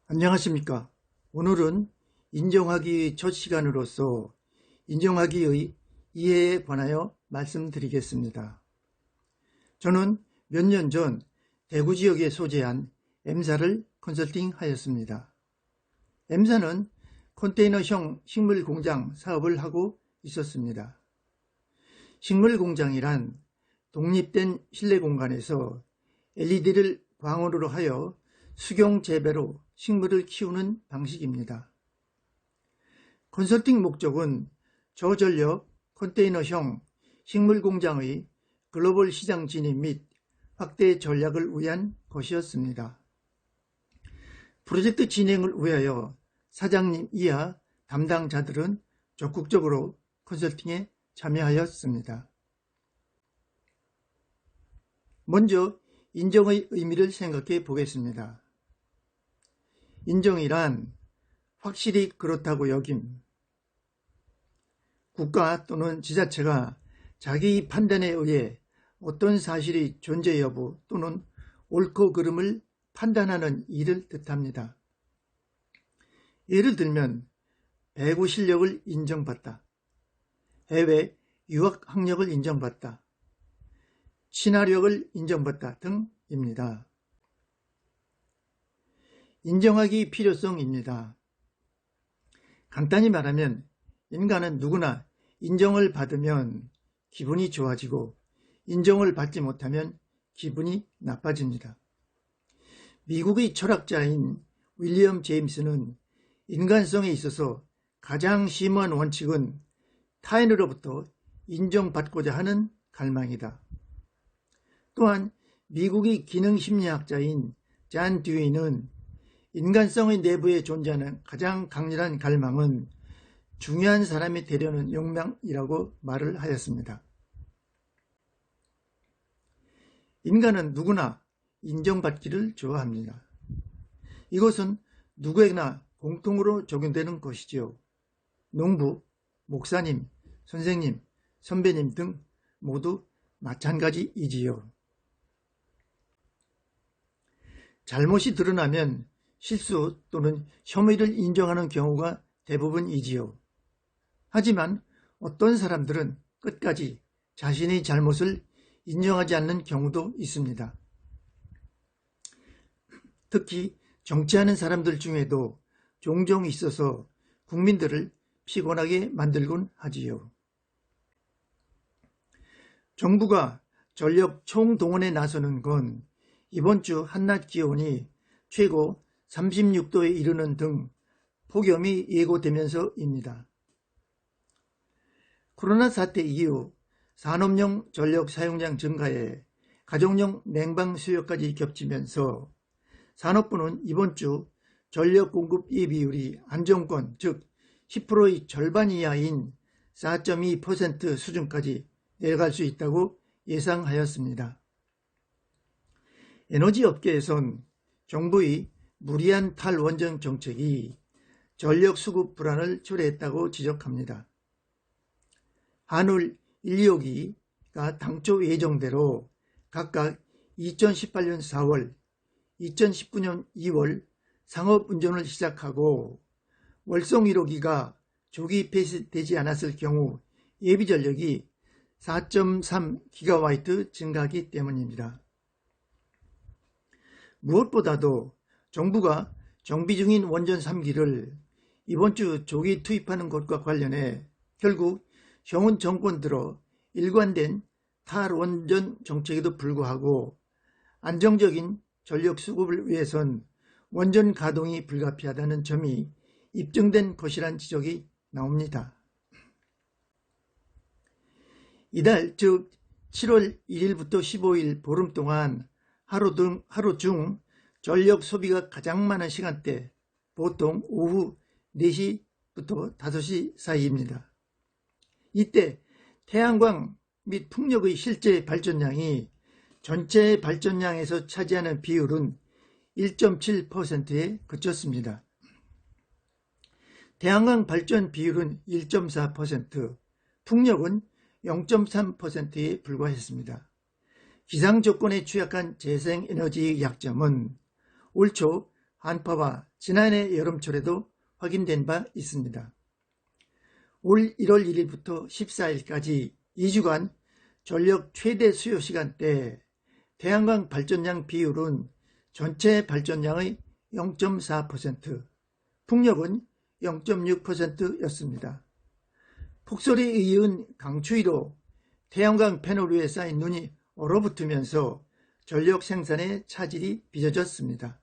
안녕하십니까. 오늘은 인정하기 첫 시간으로서 인정하기의 이해에 관하여 말씀드리겠습니다. 저는 몇 년 전 대구 지역에 소재한 M사를 컨설팅하였습니다. M사는 컨테이너형 식물공장 사업을 하고 있었습니다. 식물공장이란 독립된 실내 공간에서 LED를 광원으로 하여 수경 재배로 식물을 키우는 방식입니다. 컨설팅 목적은 저전력 컨테이너형 식물공장의 글로벌 시장 진입 및 확대 전략을 위한 것이었습니다. 프로젝트 진행을 위하여 사장님 이하 담당자들은 적극적으로 컨설팅에 참여하였습니다. 먼저 인정의 의미를 생각해 보겠습니다. 인정이란 확실히 그렇다고 여김, 국가 또는 지자체가 자기 판단에 의해 어떤 사실이 존재 여부 또는 옳고 그름을 판단하는 일을 뜻합니다. 예를 들면 배구 실력을 인정받다, 해외 유학 학력을 인정받다, 친화력을 인정받다 등입니다. 인정하기 필요성입니다. 간단히 말하면 인간은 누구나 인정을 받으면 기분이 좋아지고 인정을 받지 못하면 기분이 나빠집니다. 미국의 철학자인 윌리엄 제임스는 인간성에 있어서 가장 심오한 원칙은 타인으로부터 인정받고자 하는 갈망이다. 또한 미국의 기능심리학자인 잔 듀이는 인간성의 내부에 존재하는 가장 강렬한 갈망은 중요한 사람이 되려는 욕망이라고 말을 하였습니다. 인간은 누구나 인정받기를 좋아합니다. 이것은 누구에게나 공통으로 적용되는 것이지요. 농부, 목사님, 선생님, 선배님 등 모두 마찬가지이지요. 잘못이 드러나면 실수 또는 혐의를 인정하는 경우가 대부분이지요. 하지만 어떤 사람들은 끝까지 자신의 잘못을 인정하지 않는 경우도 있습니다. 특히 정치하는 사람들 중에도 종종 있어서 국민들을 피곤하게 만들곤 하지요. 정부가 전력 총동원에 나서는 건 이번 주 한낮 기온이 최고 36도에 이르는 등 폭염이 예고되면서입니다. 코로나 사태 이후 산업용 전력 사용량 증가에 가정용 냉방 수요까지 겹치면서 산업부는 이번 주 전력 공급 예비율이 안정권 즉 10%의 절반 이하인 4.2% 수준까지 내려갈 수 있다고 예상하였습니다. 에너지 업계에선 정부의 무리한 탈원전 정책이 전력 수급 불안을 초래했다고 지적합니다. 한울 1, 2호기가 당초 예정대로 각각 2018년 4월, 2019년 2월 상업 운전을 시작하고 월성 1호기가 조기 폐쇄되지 않았을 경우 예비 전력이 4.3GW 증가하기 때문입니다. 무엇보다도 정부가 정비 중인 원전 3기를 이번 주 조기 투입하는 것과 관련해 결국 현원 정권 들어 일관된 탈원전 정책에도 불구하고 안정적인 전력 수급을 위해선 원전 가동이 불가피하다는 점이 입증된 것이란 지적이 나옵니다. 이달 즉 7월 1일부터 15일 보름 동안 하루 중 전력 소비가 가장 많은 시간대 보통 오후 4시부터 5시 사이입니다. 이때 태양광 및 풍력의 실제 발전량이 전체 발전량에서 차지하는 비율은 1.7%에 그쳤습니다. 태양광 발전 비율은 1.4%, 풍력은 0.3%에 불과했습니다. 기상조건에 취약한 재생에너지의 약점은 올 초 한파와 지난해 여름철에도 확인된 바 있습니다. 올 1월 1일부터 14일까지 2주간 전력 최대 수요 시간대 태양광 발전량 비율은 전체 발전량의 0.4%, 풍력은 0.6%였습니다. 폭설에 이은 강추위로 태양광 패널 위에 쌓인 눈이 얼어붙으면서 전력 생산의 차질이 빚어졌습니다.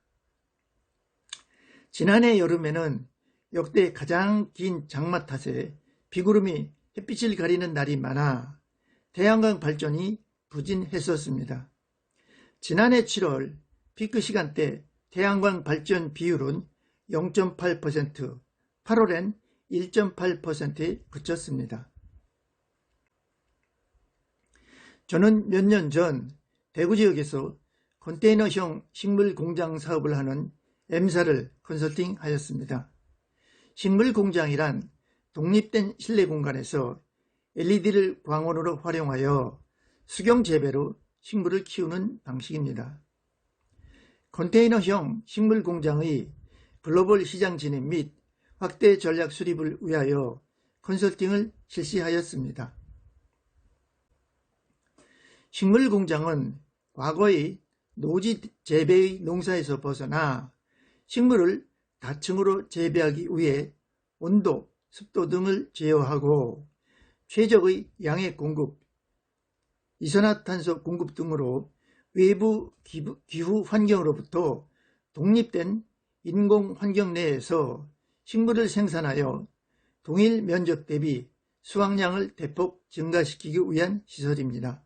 지난해 여름에는 역대 가장 긴 장마 탓에 비구름이 햇빛을 가리는 날이 많아 태양광 발전이 부진했었습니다. 지난해 7월 피크 시간대 태양광 발전 비율은 0.8%, 8월엔 1.8%에 그쳤습니다. 저는 몇 년 전 대구 지역에서 컨테이너형 식물 공장 사업을 하는 M사를 컨설팅하였습니다. 식물 공장이란 독립된 실내 공간에서 LED를 광원으로 활용하여 수경 재배로 식물을 키우는 방식입니다. 컨테이너형 식물 공장의 글로벌 시장 진입 및 확대 전략 수립을 위하여 컨설팅을 실시하였습니다. 식물 공장은 과거의 노지 재배의 농사에서 벗어나 식물을 다층으로 재배하기 위해 온도, 습도 등을 제어하고 최적의 양액 공급, 이산화탄소 공급 등으로 외부 기후 환경으로부터 독립된 인공 환경 내에서 식물을 생산하여 동일 면적 대비 수확량을 대폭 증가시키기 위한 시설입니다.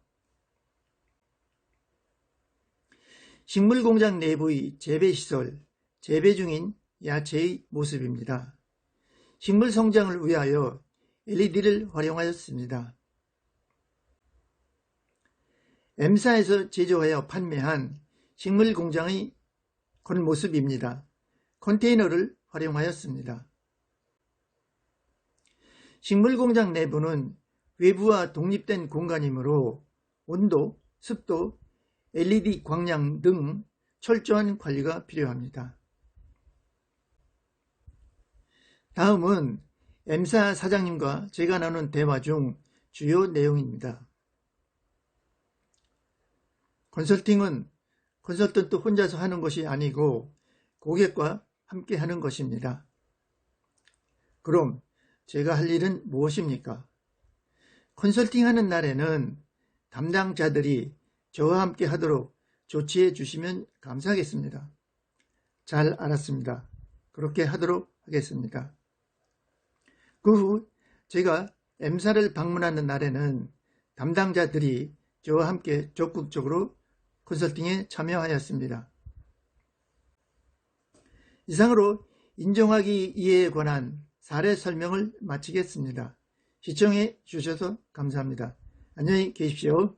식물 공장 내부의 재배시설, 재배 중인 야채의 모습입니다. 식물 성장을 위하여 LED를 활용하였습니다. M사에서 제조하여 판매한 식물 공장의 겉모습입니다. 컨테이너를 활용하였습니다. 식물 공장 내부는 외부와 독립된 공간이므로 온도, 습도, LED 광량 등 철저한 관리가 필요합니다. 다음은 M사 사장님과 제가 나눈 대화 중 주요 내용입니다. 컨설팅은 컨설턴트 혼자서 하는 것이 아니고 고객과 함께 하는 것입니다. 그럼 제가 할 일은 무엇입니까? 컨설팅하는 날에는 담당자들이 저와 함께 하도록 조치해 주시면 감사하겠습니다. 잘 알았습니다. 그렇게 하도록 하겠습니다. 그 후 제가 M사를 방문하는 날에는 담당자들이 저와 함께 적극적으로 컨설팅에 참여하였습니다. 이상으로 인정하기 이해에 관한 사례 설명을 마치겠습니다. 시청해 주셔서 감사합니다. 안녕히 계십시오.